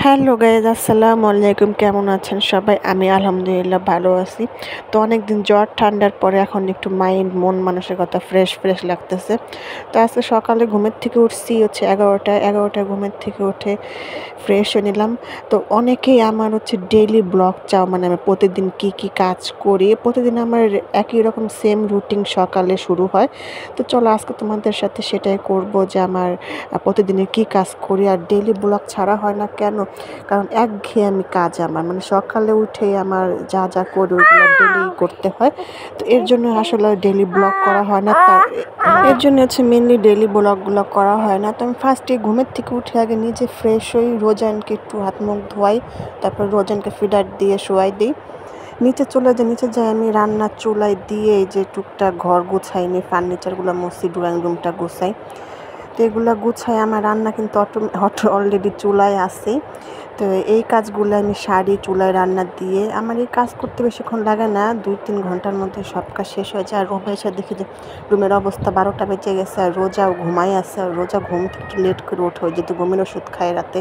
Hello guys, আসসালামু আলাইকুম। কেমন আছেন সবাই? আমি আলহামদুলিল্লাহ ভালো আছি। তো অনেকদিন জ্বর ঠান্ডার পরে এখন একটু মন মানসিকতা ফ্রেশ লাগতেছে। তো আজকে সকালে ঘুমের থেকে উঠছি হচ্ছে 11টায় ঘুমের থেকে উঠে ফ্রেশ হয়ে নিলাম। তো অনেকেই আমার হচ্ছে ডেইলি ব্লগ চাও, মানে আমি প্রতিদিন কি কাজ করি, প্রতিদিন আমার একই রকম সেম রুটিন সকালে শুরু হয়। তো চলো আজকে তোমাদের সাথে সেটাই করব যে আমার প্রতিদিনের কি কাজ করি। আর ডেইলি ব্লগ ছাড়া হয় না কেন? কারণ একঘেয়েমি কাজ আমার, মানে সকালে উঠেই আমার যা করি ওইগুলো ডেইলি করতে হয়। তো এর জন্য আসলে ডেইলি ব্লগ করা হয় না। এর জন্য হচ্ছে মেনলি ডেইলি ব্লগগুলো করা হয় না। তো আমি ফার্স্টে ঘুমের থেকে উঠে আগে নিজে ফ্রেশ হই, রোজানকে একটু হাত মুখ ধোয়াই, তারপর রোজানকে ফিডার দিয়ে শোয়াই দিই। নিচে যাই, আমি রান্নার চুলায় দিয়ে এই যে টুকটাক ঘর গুছাই নি, ফার্নিচারগুলো মুছি, ড্রয়িং রুমটা গুছাই। তো এগুলো গুছাই, আমার রান্না কিন্তু অলরেডি চুলায় আছে। তো এই কাজগুলো আমি সারি চুলায় রান্না দিয়ে। আমার এই কাজ করতে বেশিক্ষণ লাগে না, 2-3 ঘন্টার মধ্যে সব কাজ শেষ হয়ে যায়। আর রুমে এসে দেখি যে রুমের অবস্থা 12টা বেজে গেছে, আর রোজাও ঘুমাই আছে। আর রোজা ঘুম থেকে একটু লেট করে ওঠে, যেহেতু ঘুমের ওষুধ খায় রাতে।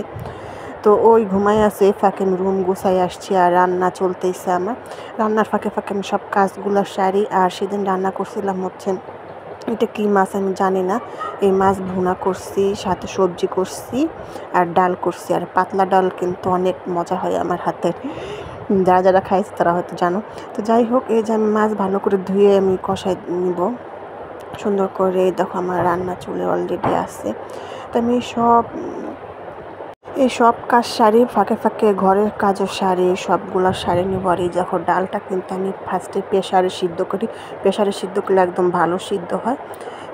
তো ওই ঘুমাই আছে, ফাঁকে আমি রুম গুছাই আসছি আর রান্না চলতেইছে আমার। রান্নার ফাঁকে আমি সব কাজগুলো সারি। আর সেদিন রান্না করছিলাম হচ্ছে, এটা কী মাছ আমি জানি না, এই মাছ ভুনা করছি, সাথে সবজি করছি আর ডাল করছি। আর পাতলা ডাল কিন্তু অনেক মজা হয় আমার হাতের, যারা খাইছে তারা হয়তো জানো। তো যাই হোক, এই যে আমি মাছ ভালো করে ধুয়ে আমি কষাই নিব সুন্দর করে। দেখো আমার রান্না চুলে অলরেডি আছে। তো আমি এই সব কাজ সারি, ফাঁকে ঘরের কাজও সারি, সবগুলো সারি নিব। আর এই দেখো ডালটা কিন্তু আমি ফার্স্টে প্রেসারে সিদ্ধ করি। প্রেসারে সিদ্ধ করলে একদম ভালো সিদ্ধ হয়।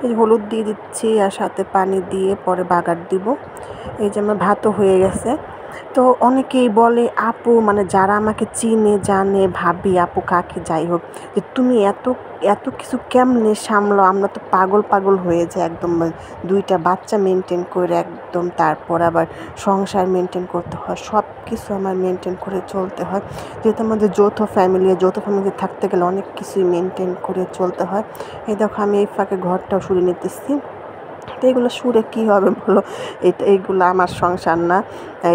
এই হলুদ দিয়ে দিচ্ছি আর সাথে পানি দিয়ে পরে বাগার দিব। এই যে আমার ভাতও হয়ে গেছে। তো অনেকেই বলে আপু, মানে যারা আমাকে চিনে জানে, ভাবি আপু কাকে যাই হোক, যে তুমি এত কিছু কেমনে সামলাও? আমরা তো পাগল হয়ে যায় একদম, 2টা বাচ্চা মেনটেন করে একদম, তারপর আবার সংসার মেনটেন করতে হয়, সব কিছু আমার মেনটেন করে চলতে হয়। যেহেতু আমাদের যৌথ ফ্যামিলি থাকতে গেলে অনেক কিছুই মেনটেন করে চলতে হয়। এই দেখো আমি এই ফাঁকে ঘরটাও সরিয়ে নিতেছি। তো এগুলো সুরে কী হবে বলো? এইগুলো আমার সংসার না,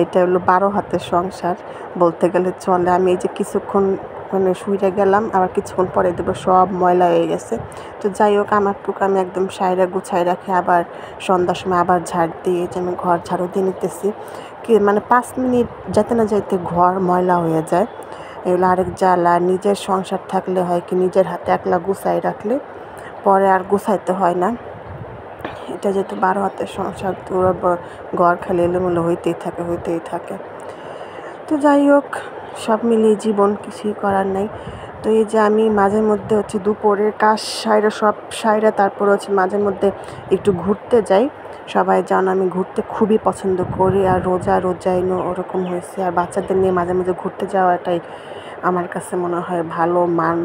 এটা হলো 12 হাতের সংসার বলতে গেলে চলে। আমি এই যে কিছুক্ষণ মানে শুইরে গেলাম, আবার কিছুক্ষণ পরে দেবো সব ময়লা হয়ে গেছে। তো যাই হোক, আমার টুকু আমি একদম সাইরা গুছাই রাখি, আবার সন্ধ্যার সময় আবার ঝাড় দিয়ে যে আমি ঘর ঝাড়ু দিয়ে নিতেছি। মানে 5 মিনিট যেতে না যেতে ঘর ময়লা হয়ে যায়। এগুলো আরেক জ্বালা। নিজের সংসার থাকলে হয় কি, নিজের হাতে একলা গুছাই রাখলে পরে আর গুছাইতে হয় না। এটা যেহেতু 12 হাতের সংসার, তো ঘর খালি এলোমেলো হইতেই থাকে। তো যাই হোক, সব মিলিয়ে জীবন, কিছুই করার নাই। তো এই যে আমি মাঝে মধ্যে হচ্ছে দুপুরের কাজ সব সাইরা তারপর হচ্ছে মাঝে মধ্যে একটু ঘুরতে যাই। সবাই জানো আমি ঘুরতে খুবই পছন্দ করি। আর রোজাই ওরকম হয়েছে। আর বাচ্চাদের নিয়ে মাঝে ঘুরতে যাওয়াটাই আমার কাছে মনে হয় ভালো।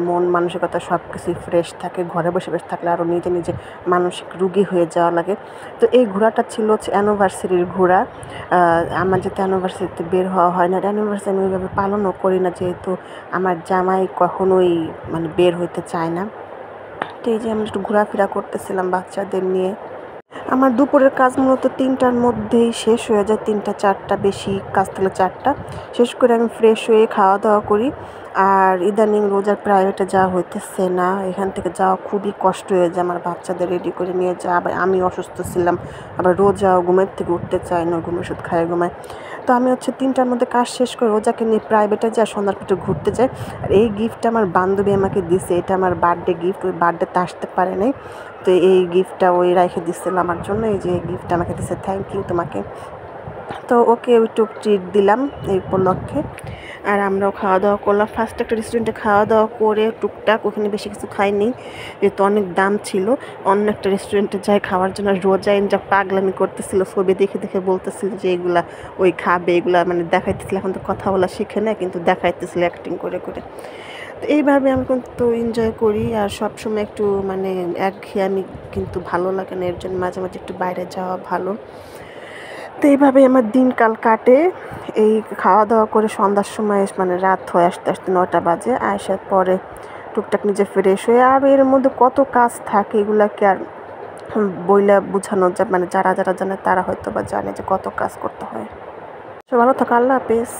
মন মানসিকতা সব কিছুই ফ্রেশ থাকে। ঘরে বসে থাকলে আরও নিজে মানসিক রুগী হয়ে যাওয়া লাগে। তো এই ঘোরাটা ছিল হচ্ছে অ্যানিভার্সারির ঘোরা। আমার যেহেতু অ্যানিভার্সারিতে বের হওয়া হয় না, অ্যানিভার্সারি আমি ওইভাবে পালনও করি না, যেহেতু আমার জামাই কখনোই মানে বের হইতে চায় না। তো এই যে আমি একটু ঘোরাফেরা করতেছিলাম বাচ্চাদের নিয়ে। আমার দুপুরের কাজ মূলত 3টার মধ্যেই শেষ হয়ে যায়, 3টা-4টা, বেশি কাজ থাকলে 4টা। শেষ করে আমি ফ্রেশ হয়ে খাওয়া দাওয়া করি। আর ইদানিং রোজার প্রাইভেটে যাওয়া হইতেছে না, এখান থেকে যাওয়া খুবই কষ্ট হয়ে যায়। আমার বাচ্চাদের রেডি করে নিয়ে যাওয়া, আবার আমি অসুস্থ ছিলাম, আবার রোজাও ঘুমের থেকে উঠতে চায় না, ঘুমের ওষুধ খায় ঘুমায়। তো আমি হচ্ছে 3টার মধ্যে কাজ শেষ করে রোজাকে নিয়ে প্রাইভেটে যাই, সন্ধ্যার পরে ঘুরতে যাই। আর এই গিফটটা আমার বান্ধবী আমাকে দিছে, এটা আমার বার্থডে গিফট। ওই বার্থডেতে আসতে পারে নাই, তো এই গিফটটা ওই রেখে দিচ্ছিল আমার জন্য। এই যে গিফটটা আমাকে দিচ্ছে, থ্যাংক ইউ তোমাকে। তো ওকে একটু ট্রিট দিলাম এই উপলক্ষে। আর আমরাও খাওয়া দাওয়া করলাম। ফার্স্ট একটা রেস্টুরেন্টে খাওয়া দাওয়া করে টুকটাক, ওখানে বেশি কিছু খাইনি যেহেতু অনেক দাম ছিল। অন্য একটা রেস্টুরেন্টে যাই খাওয়ার জন্য। রোজাইন যা পাগলামি করতেছিল, ছবি দেখে বলতেছিল যে এগুলা ওই খাবে, এগুলা মানে দেখাইতেছিল। এখন তো কথা বলা শিখে না, কিন্তু দেখাইতেছিল অ্যাক্টিং করে। তো এইভাবে আমি কিন্তু এনজয় করি। আর সবসময় একটু মানে একঘেয়েমি কিন্তু ভালো লাগে না, এর জন্য মাঝে একটু বাইরে যাওয়া ভালো। তো এইভাবে আমার দিনকাল কাটে। এই খাওয়া দাওয়া করে সন্ধ্যার সময় মানে রাত হয় আস্তে 9টা বাজে। আসার পরে টুকটাক নিজে ফ্রেশ হয়ে, আর এর মধ্যে কত কাজ থাকে, এগুলাকে আর বইলা বোঝানো যায়, মানে যারা জানে তারা হয়তো বা জানে যে কত কাজ করতে হয়। ভালো থাকো, আল্লাহ হাফেজ।